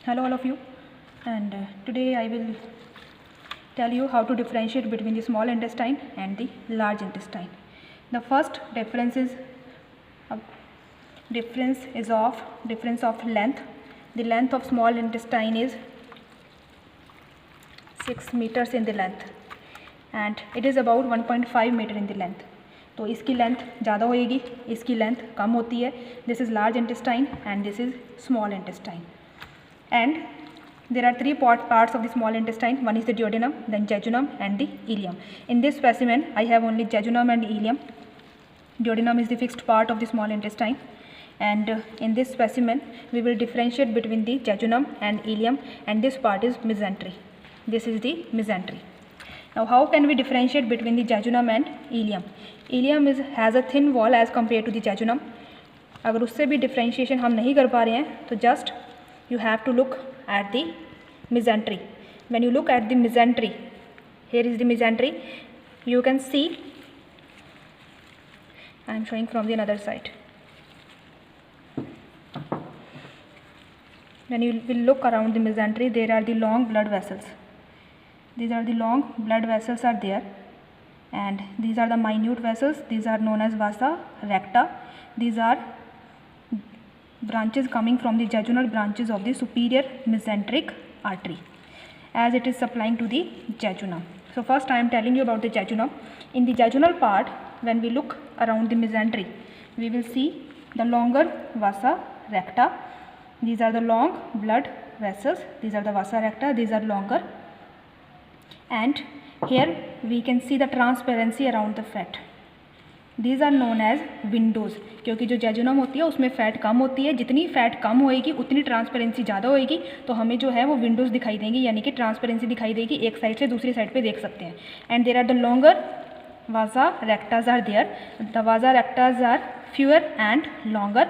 Hello all of you, and today I will tell you how to differentiate between the small intestine and the large intestine. The first difference is difference of length. The length of small intestine is 6 meters in the length and it is about 1.5 meter in the length. तो इसकी length ज़्यादा होएगी, इसकी length कम होती है. This is large intestine and this is small intestine. And there are three parts of the small intestine. One is the duodenum, then jejunum and the ileum. In this specimen I have only jejunum and ileum. Duodenum is the fixed part of the small intestine, and in this specimen we will differentiate between the jejunum and ileum, and this part is mesentery. This is the mesentery. Now how can we differentiate between the jejunum and ileum? Ileum has a thin wall as compared to the jejunum. अगर उससे भी differentiation हम नहीं कर पा रहे हैं तो just you have to look at the mesentery. When you look at the mesentery, here is the mesentery, you can see, I am showing from the another side. When you will look around the mesentery, there are the long blood vessels. These are the long blood vessels are there, and these are the minute vessels. These are known as vasa recta. These are branches coming from the jejunal branches of the superior mesenteric artery, as it is supplying to the jejunum. So first I am telling you about the jejunum. In the jejunal part, when we look around the mesentery, we will see the longer vasa recta. These are the long blood vessels. These are the vasa recta. These are longer, and here we can see the transparency around the fat. These are known as windows, क्योंकि जो jejunum होती है उसमें fat कम होती है. जितनी fat कम होएगी उतनी ट्रांसपेरेंसी ज़्यादा होएगी, तो हमें जो है वो विंडोज़ दिखाई देंगी, यानी कि ट्रांसपेरेंसी दिखाई देगी, एक साइड से दूसरी साइड पे देख सकते हैं. And there are the longer vasa recta are there. The vasa recta are fewer and longer,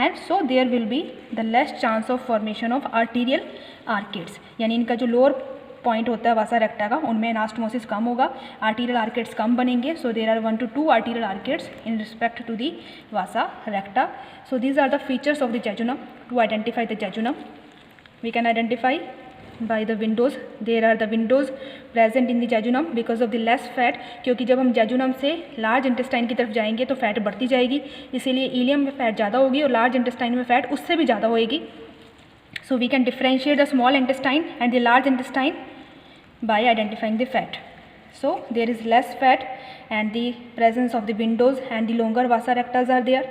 and so there will be the less chance of formation of arterial arcades. यानी इनका जो lower point होता है वासा रेक्टा का, उनमें anastomosis कम होगा, arterial arcades कम बनेंगे. So there are 1 to 2 arterial arcades in respect to the vasa recta. So these are the features of the jejunum. To identify the jejunum, we can identify by the windows. There are the windows present in the jejunum because of the less fat, क्योंकि जब हम jejunum से large intestine की तरफ जाएंगे तो fat बढ़ती जाएगी, इसीलिए इलियम में फैट ज़्यादा होगी और large intestine में फैट उससे भी ज़्यादा होएगी. So we can differentiate the small intestine and the large intestine by identifying the fat. So there is less fat and the presence of the windows and the longer vasa rectas are there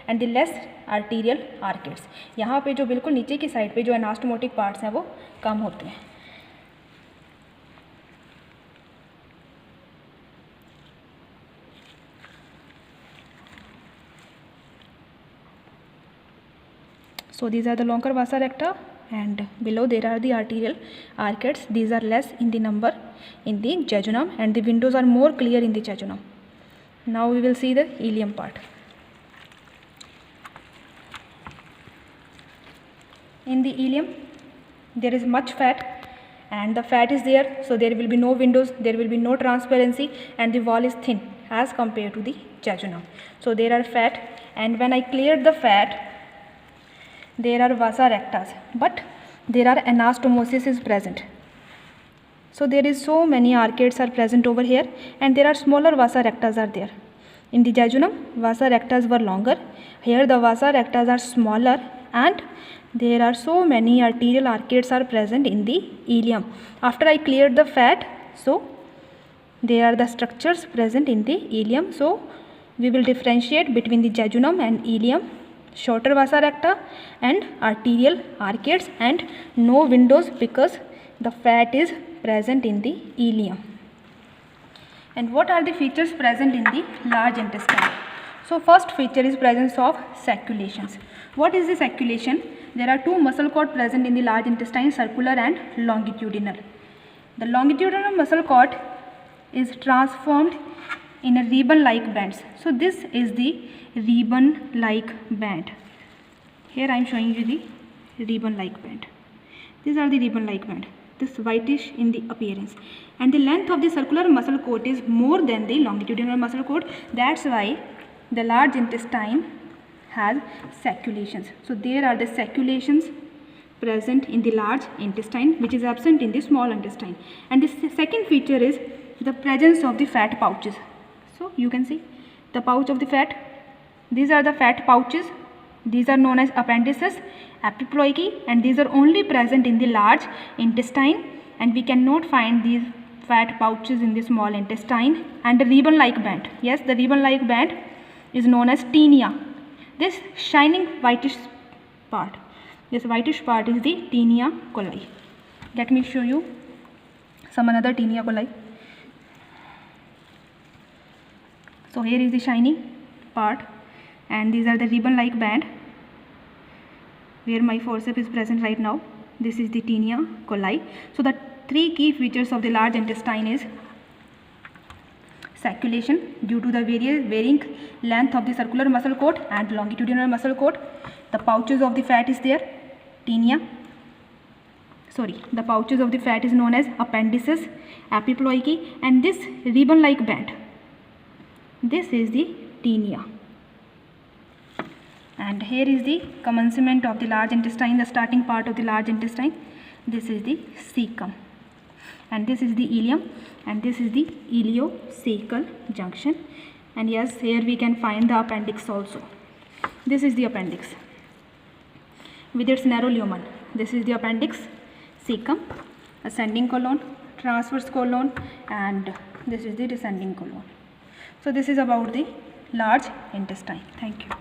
and the less arterial arcades. यहाँ पे जो बिल्कुल नीचे की side पे जो anastomotic parts हैं वो कम होते हैं. So these are the longer vasa recta, and below there are the arterial arcades. These are less in the number in the jejunum, and the windows are more clear in the jejunum. Now we will see the ileum part. In the ileum there is much fat, and the fat is there, so there will be no windows, there will be no transparency, and the wall is thin as compared to the jejunum. So there are fat, and when I cleared the fat, there are vasa rectas, but there are anastomosis is present. So there is so many arcades are present over here, and there are smaller vasa rectas are there. In the jejunum, vasa rectas were longer. Here the vasa rectas are smaller, and there are so many arterial arcades are present in the ileum. After I cleared the fat, so there are the structures present in the ileum. So we will differentiate between the jejunum and ileum. Shorter vasa recta and arterial arcades and no windows because the fat is present in the ileum. And what are the features present in the large intestine? So first feature is presence of saculations. What is the saculation? There are two muscle cord present in the large intestine, circular and longitudinal. The longitudinal muscle cord is transformed in a ribbon-like bands. So this is the ribbon-like band. Here I am showing you the ribbon-like band. These are the ribbon-like band. This whitish in the appearance, and the length of the circular muscle cord is more than the longitudinal muscle cord. That's why the large intestine has saculations. So there are the saculations present in the large intestine, which is absent in the small intestine. And the second feature is the presence of the fat pouches. So you can see the pouch of the fat. These are the fat pouches. These are known as appendices, epiploiky, and these are only present in the large intestine, and we cannot find these fat pouches in the small intestine. And the ribbon-like band. Yes, the ribbon-like band is known as tinea. This shining whitish part. This whitish part is the tinea coli. Let me show you some another tinea coli. So here is the shining part, and these are the ribbon-like band where my forceps is present right now. This is the tinea coli. So the three key features of the large intestine is sacculation due to the varying length of the circular muscle coat and longitudinal muscle coat. The pouches of the fat is there, the pouches of the fat is known as appendices, epiploiky, and this ribbon-like band, this is the tinea. And here is the commencement of the large intestine, the starting part of the large intestine. This is the cecum, and this is the ileum, and this is the ileocecal junction. And yes, here we can find the appendix also. This is the appendix with its narrow lumen. This is the appendix, cecum, ascending colon, transverse colon, and this is the descending colon. So this is about the large intestine. Thank you.